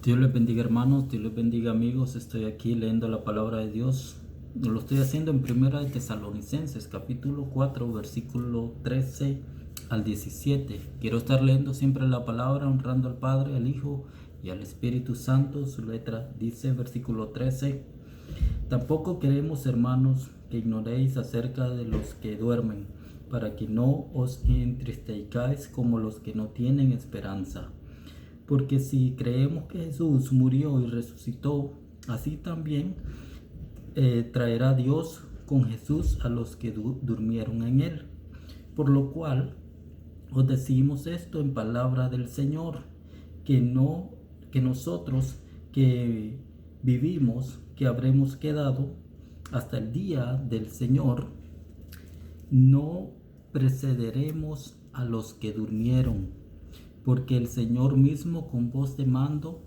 Dios les bendiga, hermanos, Dios les bendiga, amigos. Estoy aquí leyendo la palabra de Dios. Lo estoy haciendo en Primera de Tesalonicenses, capítulo 4, versículo 13 al 17. Quiero estar leyendo siempre la palabra, honrando al Padre, al Hijo y al Espíritu Santo. Su letra dice, versículo 13: Tampoco queremos, hermanos, que ignoréis acerca de los que duermen, para que no os entristezcáis como los que no tienen esperanza. Porque si creemos que Jesús murió y resucitó, así también traerá Dios con Jesús a los que durmieron en él. Por lo cual os decimos esto en palabra del Señor, que nosotros que vivimos, que habremos quedado hasta el día del Señor, no precederemos a los que durmieron, porque el Señor mismo, con voz de mando,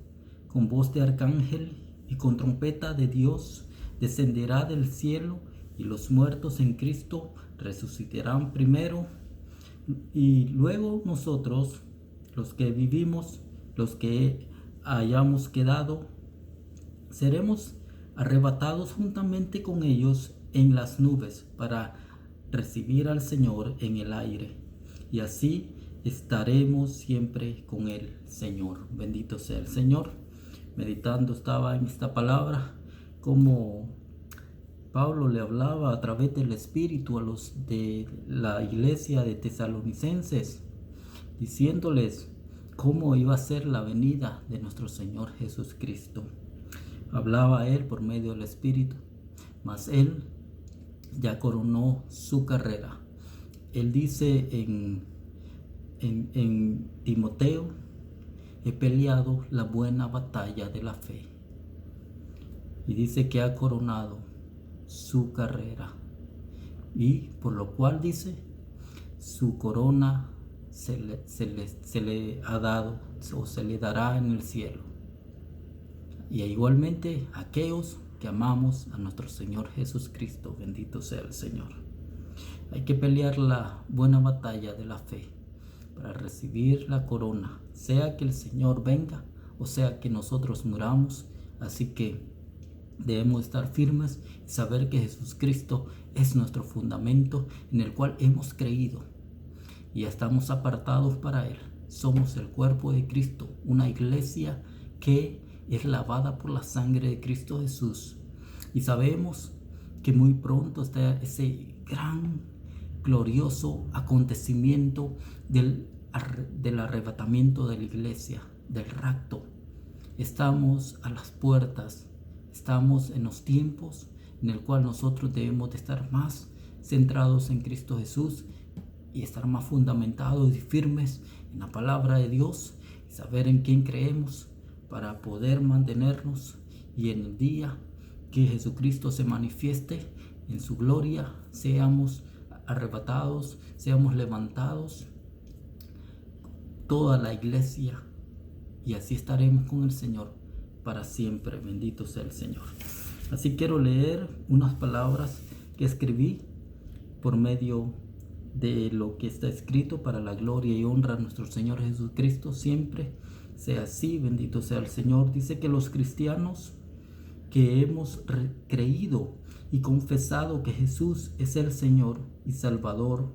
con voz de arcángel y con trompeta de Dios, descenderá del cielo, y los muertos en Cristo resucitarán primero, y luego nosotros, los que vivimos, los que hayamos quedado, seremos arrebatados juntamente con ellos en las nubes para recibir al Señor en el aire, y así estaremos siempre con el Señor. Bendito sea el Señor. Meditando estaba en esta palabra, como Pablo le hablaba a través del Espíritu a los de la iglesia de Tesalonicenses, diciéndoles cómo iba a ser la venida de nuestro Señor Jesucristo. Hablaba él por medio del Espíritu, mas él ya coronó su carrera. Él dice en Timoteo: he peleado la buena batalla de la fe. Y dice que ha coronado su carrera, y por lo cual dice, su corona se le ha dado o se le dará en el cielo. Y igualmente aquellos que amamos a nuestro Señor Jesucristo, bendito sea el Señor. Hay que pelear la buena batalla de la fe para recibir la corona, sea que el Señor venga o sea que nosotros muramos. Así que debemos estar firmes y saber que Jesucristo es nuestro fundamento en el cual hemos creído y estamos apartados para Él. Somos el cuerpo de Cristo, una iglesia que es lavada por la sangre de Cristo Jesús. Y sabemos que muy pronto está ese gran, glorioso acontecimiento del arrebatamiento de la iglesia, del rapto. Estamos a las puertas, estamos en los tiempos en el cual nosotros debemos de estar más centrados en Cristo Jesús y estar más fundamentados y firmes en la palabra de Dios y saber en quién creemos para poder mantenernos, y en el día que Jesucristo se manifieste en su gloria, seamos arrebatados, seamos levantados, toda la iglesia, y así estaremos con el Señor para siempre. Bendito sea el Señor. Así quiero leer unas palabras que escribí por medio de lo que está escrito para la gloria y honra a nuestro Señor Jesucristo. Siempre sea así, bendito sea el Señor. Dice que los cristianos que hemos creído y confesado que Jesús es el Señor y Salvador,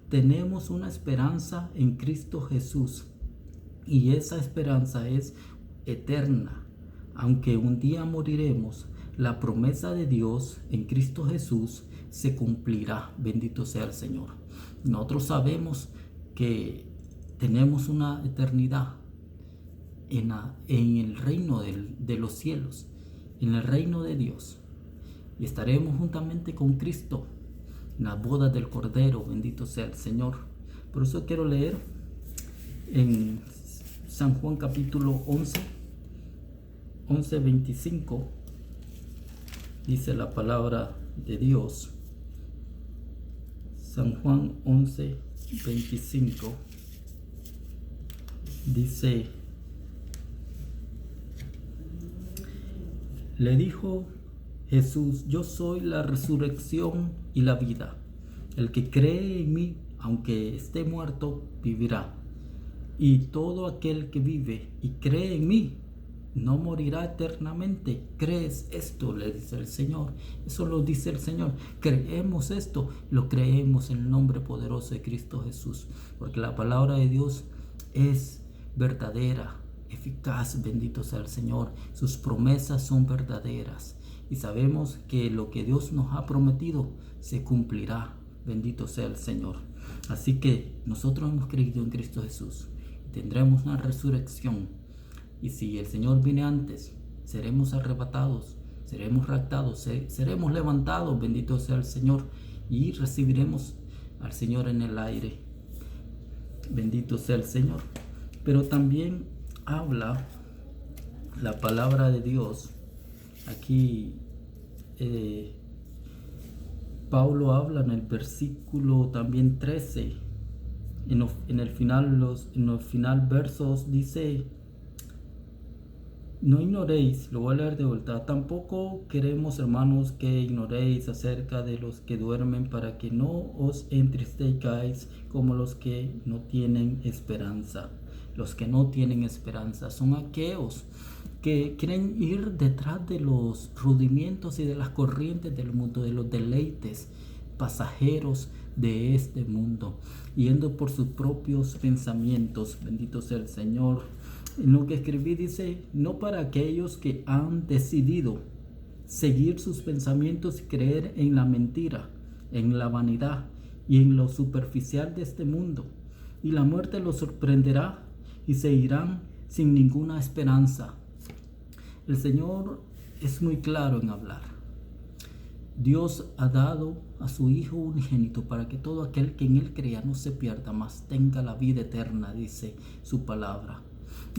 tenemos una esperanza en Cristo Jesús, y esa esperanza es eterna. Aunque un día moriremos, la promesa de Dios en Cristo Jesús se cumplirá. Bendito sea el Señor. Nosotros sabemos que tenemos una eternidad en el reino de los cielos, en el reino de Dios, y estaremos juntamente con Cristo en las bodas del Cordero. Bendito sea el Señor. Por eso quiero leer en San Juan capítulo 11:25. Dice la palabra de Dios. San Juan 11:25 dice: le dijo Jesús: yo soy la resurrección y la vida. El que cree en mí, aunque esté muerto, vivirá. Y todo aquel que vive y cree en mí no morirá eternamente. ¿Crees esto?, le dice el Señor. Eso lo dice el Señor. ¿Creemos esto? Lo creemos en el nombre poderoso de Cristo Jesús, porque la palabra de Dios es verdadera, eficaz. Bendito sea el Señor. Sus promesas son verdaderas y sabemos que lo que Dios nos ha prometido se cumplirá. Bendito sea el Señor. Así que nosotros hemos creído en Cristo Jesús. Tendremos una resurrección. Y si el Señor viene antes, seremos arrebatados, seremos raptados, seremos levantados. Bendito sea el Señor. Y recibiremos al Señor en el aire. Bendito sea el Señor. Pero también habla la palabra de Dios. Aquí Pablo habla en el versículo también 13. En el final versos dice: no ignoréis, lo voy a leer de vuelta. Tampoco queremos, hermanos, que ignoréis acerca de los que duermen, para que no os entristezcáis como los que no tienen esperanza. Los que no tienen esperanza son aquellos que quieren ir detrás de los rudimientos y de las corrientes del mundo, de los deleites pasajeros de este mundo, yendo por sus propios pensamientos. Bendito sea el Señor. En lo que escribí dice: no para aquellos que han decidido seguir sus pensamientos y creer en la mentira, en la vanidad y en lo superficial de este mundo, y la muerte los sorprenderá y se irán sin ninguna esperanza. El Señor es muy claro en hablar. Dios ha dado a su Hijo unigénito para que todo aquel que en Él crea no se pierda, mas tenga la vida eterna, dice su palabra.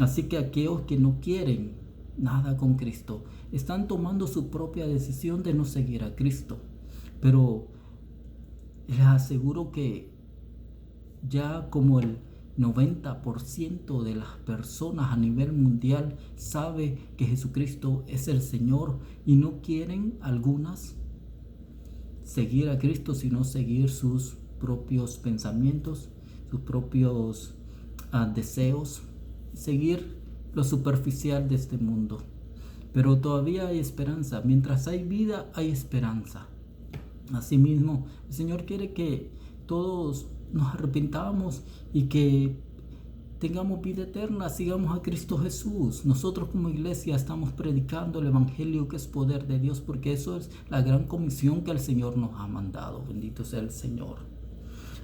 Así que aquellos que no quieren nada con Cristo están tomando su propia decisión de no seguir a Cristo. Pero les aseguro que ya como el 90% de las personas a nivel mundial sabe que Jesucristo es el Señor, y no quieren algunas seguir a Cristo, sino seguir sus propios pensamientos, sus propios deseos, seguir lo superficial de este mundo. Pero todavía hay esperanza. Mientras hay vida, hay esperanza. Asimismo, el Señor quiere que todos nos arrepintamos y que tengamos vida eterna, sigamos a Cristo Jesús. Nosotros como iglesia estamos predicando el Evangelio, que es poder de Dios, porque eso es la gran comisión que el Señor nos ha mandado. Bendito sea el Señor.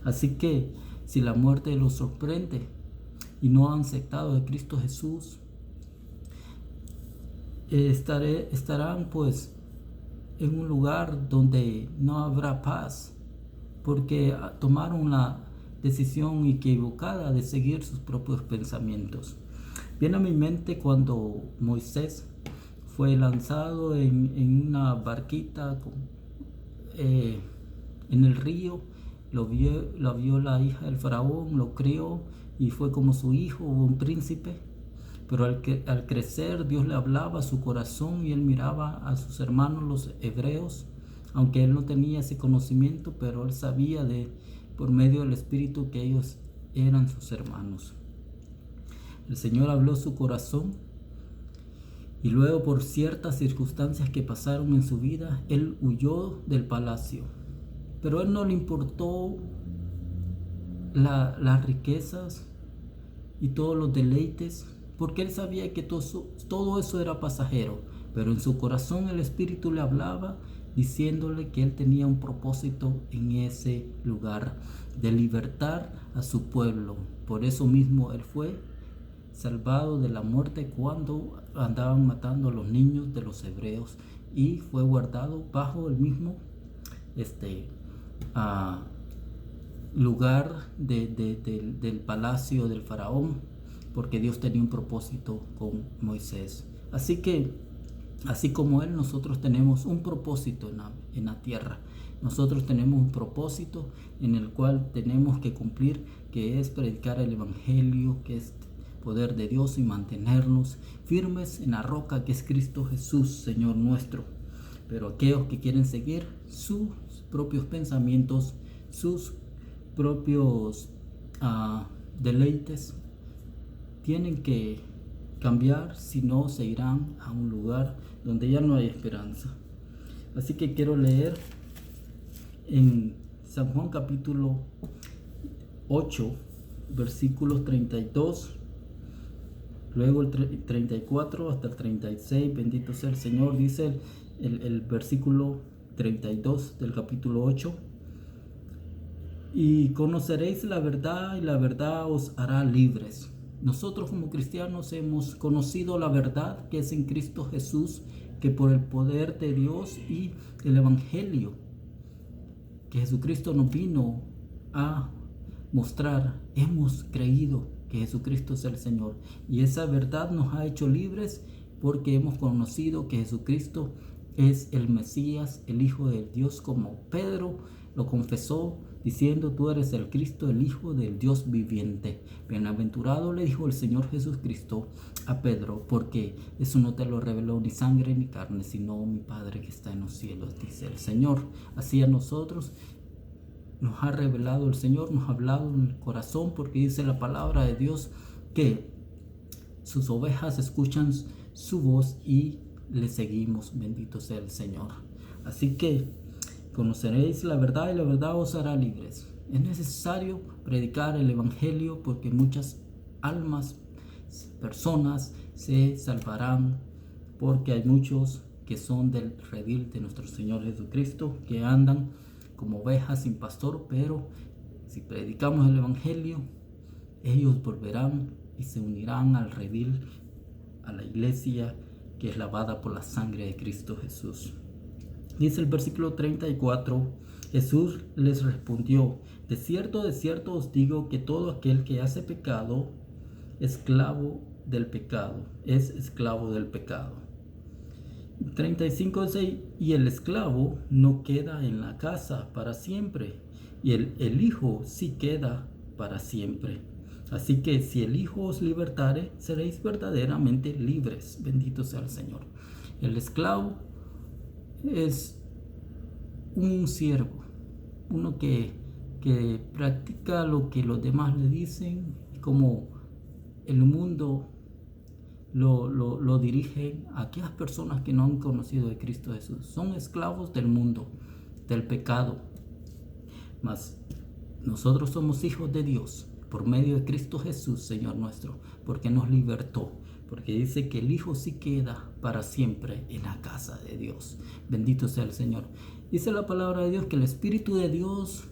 Así que si la muerte los sorprende y no han aceptado a Cristo Jesús, estarán pues en un lugar donde no habrá paz, porque tomaron la decisión equivocada de seguir sus propios pensamientos. Viene a mi mente cuando Moisés fue lanzado en una barquita en el río. Lo vio la hija del faraón, lo crió y fue como su hijo, un príncipe. Pero al crecer, Dios le hablaba a su corazón y él miraba a sus hermanos los hebreos, aunque él no tenía ese conocimiento, pero él sabía por medio del Espíritu que ellos eran sus hermanos. El Señor habló a su corazón, y luego, por ciertas circunstancias que pasaron en su vida, él huyó del palacio. Pero a él no le importó las riquezas y todos los deleites, porque él sabía que todo eso era pasajero. Pero en su corazón el Espíritu le hablaba, diciéndole que él tenía un propósito en ese lugar, de libertar a su pueblo. Por eso mismo él fue salvado de la muerte cuando andaban matando a los niños de los hebreos, y fue guardado bajo el mismo lugar del palacio del faraón, porque Dios tenía un propósito con Moisés. Así que, así como él, nosotros tenemos un propósito en la tierra. Nosotros tenemos un propósito en el cual tenemos que cumplir, que es predicar el Evangelio, que es poder de Dios, y mantenernos firmes en la roca que es Cristo Jesús, Señor nuestro. Pero aquellos que quieren seguir sus propios pensamientos, sus propios deleites, tienen que cambiar, si no se irán a un lugar donde ya no hay esperanza. Así que quiero leer en San Juan capítulo 8, versículos 32, luego el 34 hasta el 36. Bendito sea el Señor. Dice el versículo 32 del capítulo 8: y conoceréis la verdad, y la verdad os hará libres. Nosotros como cristianos hemos conocido la verdad que es en Cristo Jesús, que por el poder de Dios y el Evangelio que Jesucristo nos vino a mostrar, hemos creído que Jesucristo es el Señor. Y esa verdad nos ha hecho libres porque hemos conocido que Jesucristo es el Mesías, el Hijo de Dios, como Pedro lo confesó diciendo: tú eres el Cristo, el Hijo del Dios viviente. Bienaventurado, le dijo el Señor Jesucristo a Pedro, porque eso no te lo reveló ni sangre ni carne, sino mi Padre que está en los cielos, dice el Señor. Así a nosotros nos ha revelado el Señor, nos ha hablado en el corazón, porque dice la palabra de Dios que sus ovejas escuchan su voz y le seguimos. Bendito sea el Señor. Así que conoceréis la verdad y la verdad os hará libres. Es necesario predicar el Evangelio porque muchas almas, personas se salvarán, porque hay muchos que son del redil de nuestro Señor Jesucristo, que andan como ovejas sin pastor, pero si predicamos el Evangelio, ellos volverán y se unirán al redil, a la iglesia que es lavada por la sangre de Cristo Jesús. Dice el versículo 34: Jesús les respondió: de cierto os digo que todo aquel que hace pecado, esclavo del pecado, es esclavo del pecado. 35 dice: y el esclavo no queda en la casa para siempre, y el Hijo sí queda para siempre. Así que si el Hijo os libertare, seréis verdaderamente libres. Bendito sea el Señor. El esclavo es un siervo, uno que practica lo que los demás le dicen, como el mundo lo dirigen a aquellas personas que no han conocido de Cristo Jesús. Son esclavos del mundo, del pecado. Mas nosotros somos hijos de Dios por medio de Cristo Jesús, Señor nuestro, porque nos libertó. Porque dice que el Hijo sí queda para siempre en la casa de Dios. Bendito sea el Señor. Dice la palabra de Dios que el Espíritu de Dios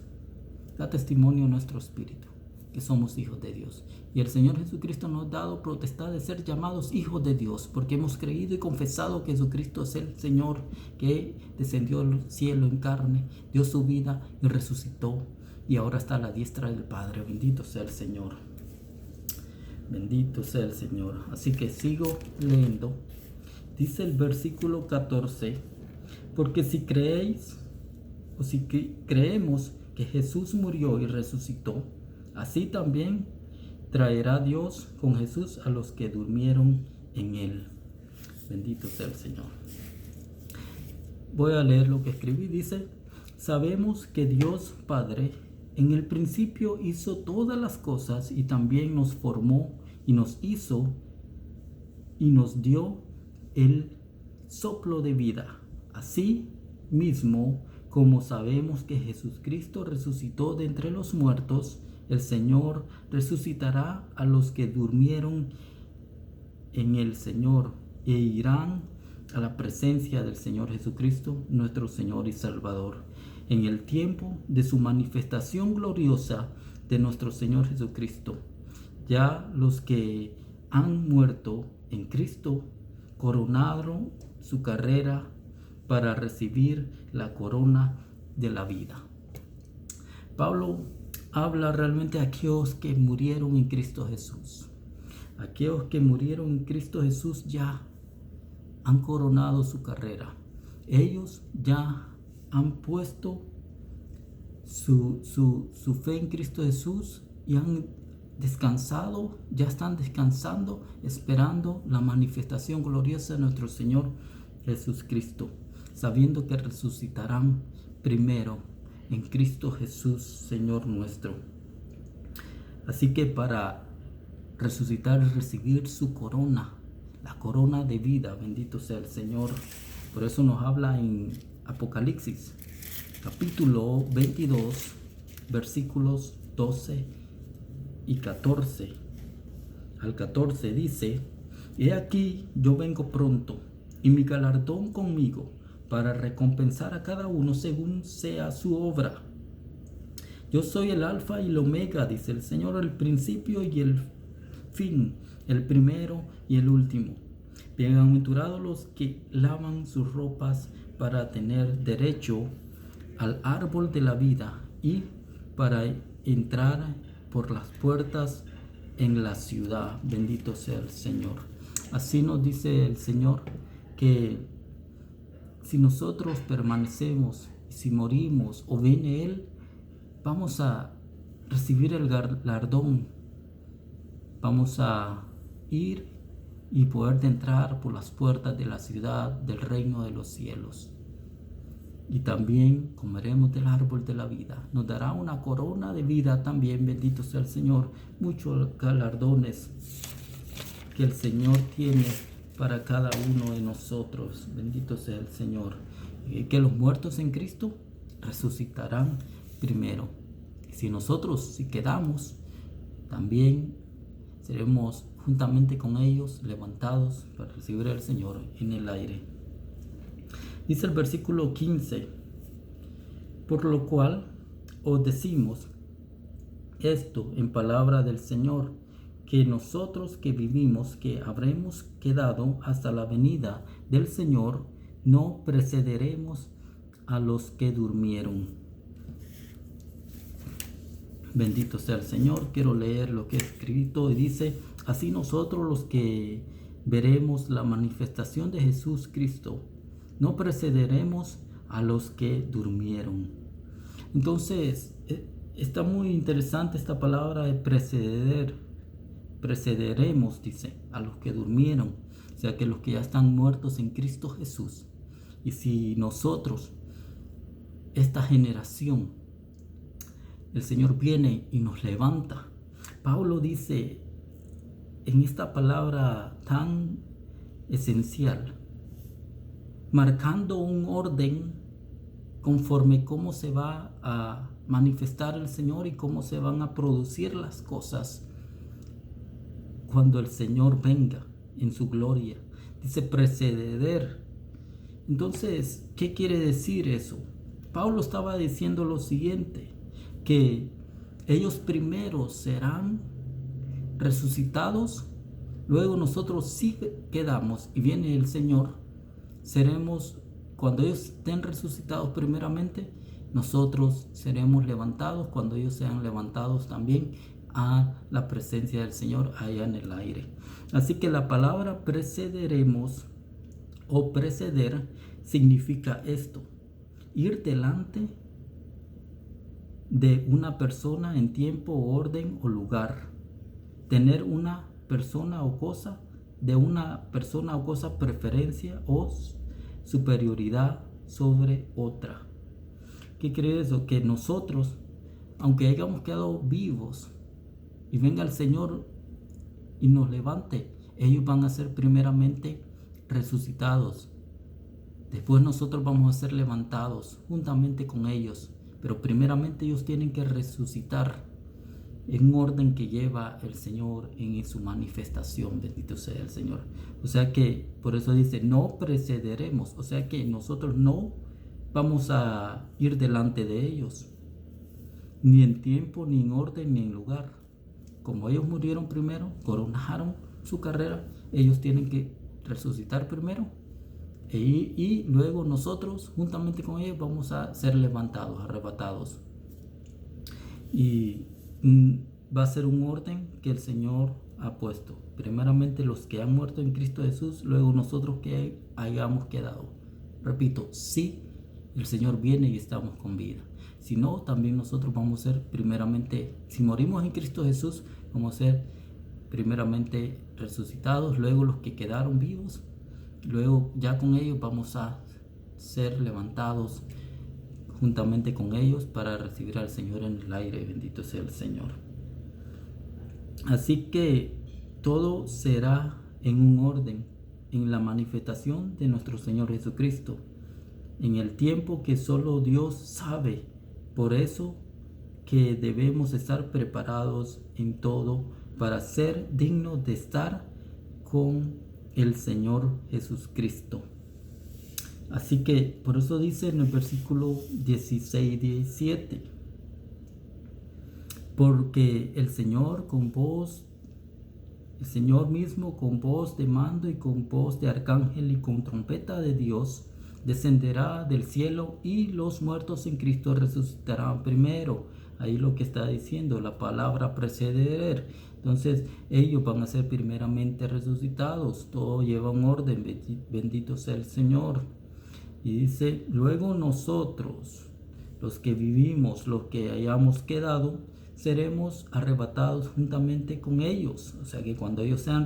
da testimonio a nuestro espíritu que somos hijos de Dios. Y el Señor Jesucristo nos ha dado potestad de ser llamados hijos de Dios, porque hemos creído y confesado que Jesucristo es el Señor, que descendió del cielo en carne, dio su vida y resucitó, y ahora está a la diestra del Padre. Bendito sea el Señor. Bendito sea el Señor. Así que sigo leyendo. Dice el versículo 14: porque si creéis, o si creemos que Jesús murió y resucitó, así también traerá Dios con Jesús a los que durmieron en él. Bendito sea el Señor. Voy a leer lo que escribí. Dice: sabemos que Dios Padre en el principio hizo todas las cosas, y también nos formó y nos hizo y nos dio el soplo de vida. Así mismo, como sabemos que Jesucristo resucitó de entre los muertos, el Señor resucitará a los que durmieron en el Señor, e irán a la presencia del Señor Jesucristo, nuestro Señor y Salvador, en el tiempo de su manifestación gloriosa de nuestro Señor Jesucristo. Ya los que han muerto en Cristo coronaron su carrera para recibir la corona de la vida. Pablo habla realmente a aquellos que murieron en Cristo Jesús. Aquellos que murieron en Cristo Jesús ya han coronado su carrera. Ellos ya han puesto su fe en Cristo Jesús y han descansado, ya están descansando, esperando la manifestación gloriosa de nuestro Señor Jesucristo, sabiendo que resucitarán primero en Cristo Jesús, Señor nuestro. Así que para resucitar y recibir su corona la corona de vida, bendito sea el Señor. Por eso nos habla en Apocalipsis, capítulo 22, versículos 12 y 14. Al 14 dice: He aquí, yo vengo pronto, y mi galardón conmigo, para recompensar a cada uno según sea su obra. Yo soy el Alfa y el Omega, dice el Señor, el principio y el fin, el primero y el último. Bienaventurados los que lavan sus ropas para tener derecho al árbol de la vida y para entrar por las puertas en la ciudad. Bendito sea el Señor. Así nos dice el Señor que si nosotros permanecemos, si morimos o viene Él, vamos a recibir el galardón. Vamos a ir y poder entrar por las puertas de la ciudad del reino de los cielos. Y también comeremos del árbol de la vida. Nos dará una corona de vida también, bendito sea el Señor. Muchos galardones que el Señor tiene para cada uno de nosotros. Bendito sea el Señor. Que los muertos en Cristo resucitarán primero. Si nosotros, si quedamos, también seremos juntamente con ellos levantados para recibir al Señor en el aire. Dice el versículo 15: Por lo cual os decimos esto en palabra del Señor, que nosotros que vivimos, que habremos quedado hasta la venida del Señor, no precederemos a los que durmieron. Bendito sea el Señor. Quiero leer lo que he escrito y dice: Así nosotros los que veremos la manifestación de Jesús Cristo, no precederemos a los que durmieron. Entonces, está muy interesante esta palabra de preceder. Precederemos, dice, a los que durmieron, o sea que los que ya están muertos en Cristo Jesús. Y si nosotros, esta generación, el Señor viene y nos levanta. Pablo dice en esta palabra tan esencial, marcando un orden conforme cómo se va a manifestar el Señor y cómo se van a producir las cosas cuando el Señor venga en su gloria. Dice preceder. Entonces, ¿qué quiere decir eso? Pablo estaba diciendo lo siguiente, que ellos primero serán resucitados, luego nosotros sí quedamos y viene el Señor, seremos, cuando ellos estén resucitados primeramente, nosotros seremos levantados cuando ellos sean levantados también a la presencia del Señor allá en el aire. Así que la palabra precederemos o preceder significa esto: ir delante de una persona en tiempo, orden o lugar. Tener una persona o cosa, de una persona o cosa preferencia o superioridad sobre otra. ¿Qué quiere eso? Que nosotros, aunque hayamos quedado vivos y venga el Señor y nos levante, ellos van a ser primeramente resucitados. Después nosotros vamos a ser levantados juntamente con ellos. Pero primeramente ellos tienen que resucitar en un orden que lleva el Señor en su manifestación. Bendito sea el Señor. O sea que por eso dice, no precederemos. O sea que nosotros no vamos a ir delante de ellos, ni en tiempo, ni en orden, ni en lugar. Como ellos murieron primero, coronaron su carrera, ellos tienen que resucitar primero. Y luego nosotros, juntamente con ellos, vamos a ser levantados, arrebatados. Y va a ser un orden que el Señor ha puesto. Primeramente los que han muerto en Cristo Jesús, luego nosotros que hayamos quedado. Repito, si el Señor viene y estamos con vida. Si no, también nosotros vamos a ser primeramente, si morimos en Cristo Jesús, vamos a ser primeramente resucitados, luego los que quedaron vivos. Luego ya con ellos vamos a ser levantados juntamente con ellos para recibir al Señor en el aire. Bendito sea el Señor. Así que todo será en un orden en la manifestación de nuestro Señor Jesucristo, en el tiempo que solo Dios sabe. Por eso que debemos estar preparados en todo para ser dignos de estar con el Señor Jesucristo. Así que por eso dice en el versículo 16 y 17, porque el Señor mismo con voz de mando y con voz de arcángel y con trompeta de Dios descenderá del cielo, y los muertos en Cristo resucitarán primero. Ahí lo que está diciendo, la palabra preceder. Entonces ellos van a ser primeramente resucitados. Todo lleva un orden, bendito sea el Señor. Y dice, luego nosotros, los que vivimos, los que hayamos quedado, seremos arrebatados juntamente con ellos. O sea que cuando ellos sean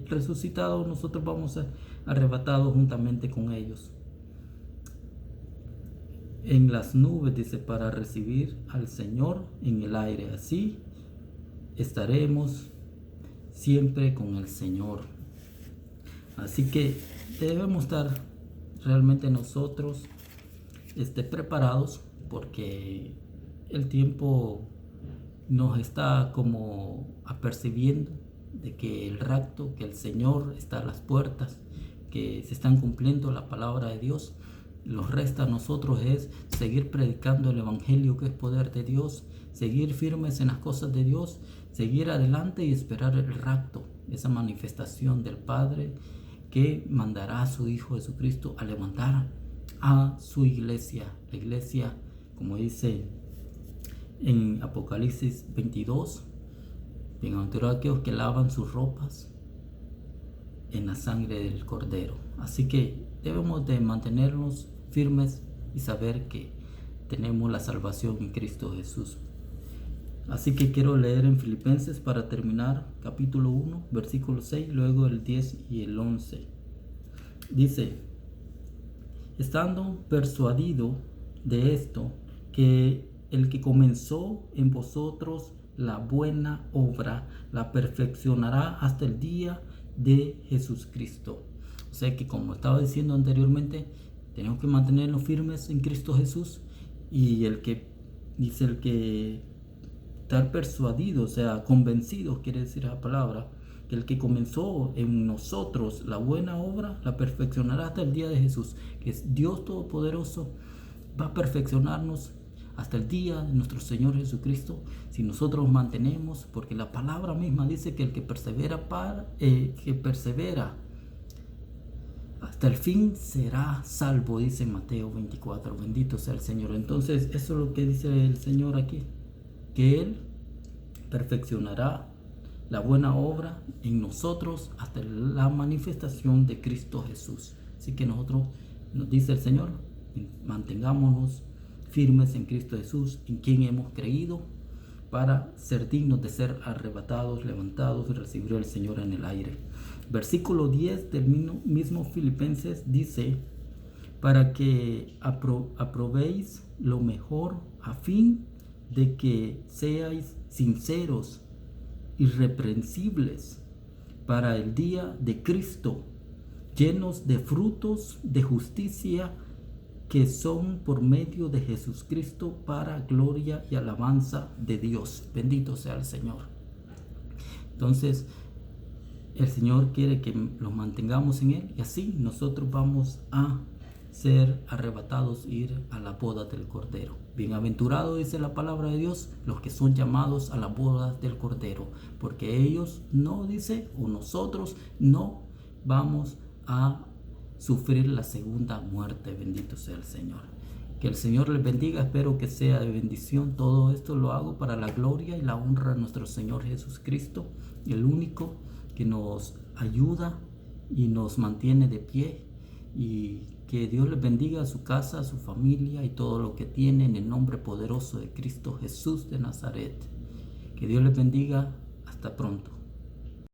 resucitados, nosotros vamos a ser arrebatados juntamente con ellos en las nubes, dice, para recibir al Señor en el aire. Así estaremos siempre con el Señor. Así que debemos estar realmente nosotros preparados, porque el tiempo nos está como apercibiendo de que el rapto, que el Señor está a las puertas, que se están cumpliendo la palabra de Dios. Nos resta a nosotros es seguir predicando el Evangelio, que es poder de Dios, seguir firmes en las cosas de Dios, seguir adelante y esperar el rapto, esa manifestación del Padre que mandará a su Hijo Jesucristo a levantar a su iglesia. La iglesia, como dice en Apocalipsis 22, bienaventurados aquellos que lavan sus ropas en la sangre del Cordero. Así que debemos de mantenernos firmes y saber que tenemos la salvación en Cristo Jesús. Así que quiero leer en Filipenses para terminar, capítulo 1, versículo 6, luego el 10 y el 11. Dice, estando persuadido de esto, que el que comenzó en vosotros la buena obra, la perfeccionará hasta el día de Jesucristo. O sea que, como estaba diciendo anteriormente, tenemos que mantenernos firmes en Cristo Jesús. Y el que dice, el que estar persuadido, o sea, convencido, quiere decir la palabra, que el que comenzó en nosotros la buena obra, la perfeccionará hasta el día de Jesús, que es Dios Todopoderoso, va a perfeccionarnos hasta el día de nuestro Señor Jesucristo, si nosotros mantenemos, porque la palabra misma dice que el que persevera hasta el fin será salvo, dice Mateo 24, bendito sea el Señor. Entonces eso es lo que dice el Señor aquí, que Él perfeccionará la buena obra en nosotros hasta la manifestación de Cristo Jesús. Así que nosotros, nos dice el Señor, mantengámonos firmes en Cristo Jesús, en quien hemos creído, para ser dignos de ser arrebatados, levantados y recibir al Señor en el aire. Versículo 10 del mismo Filipenses dice, para que aprobéis lo mejor, a fin de que seáis sinceros, irreprensibles para el día de Cristo, llenos de frutos de justicia que son por medio de Jesucristo para gloria y alabanza de Dios. Bendito sea el Señor. Entonces, el Señor quiere que los mantengamos en Él, y así nosotros vamos a ser arrebatados, ir a la boda del Cordero. Bienaventurado, dice la palabra de Dios, los que son llamados a la boda del Cordero, porque ellos no, dice, o nosotros no vamos a sufrir la segunda muerte. Bendito sea el Señor. Que el Señor les bendiga. Espero que sea de bendición. Todo esto lo hago para la gloria y la honra de nuestro Señor Jesucristo, el único que nos ayuda y nos mantiene de pie. Y que Dios les bendiga a su casa, a su familia y todo lo que tiene, en el nombre poderoso de Cristo Jesús de Nazaret. Que Dios les bendiga. Hasta pronto.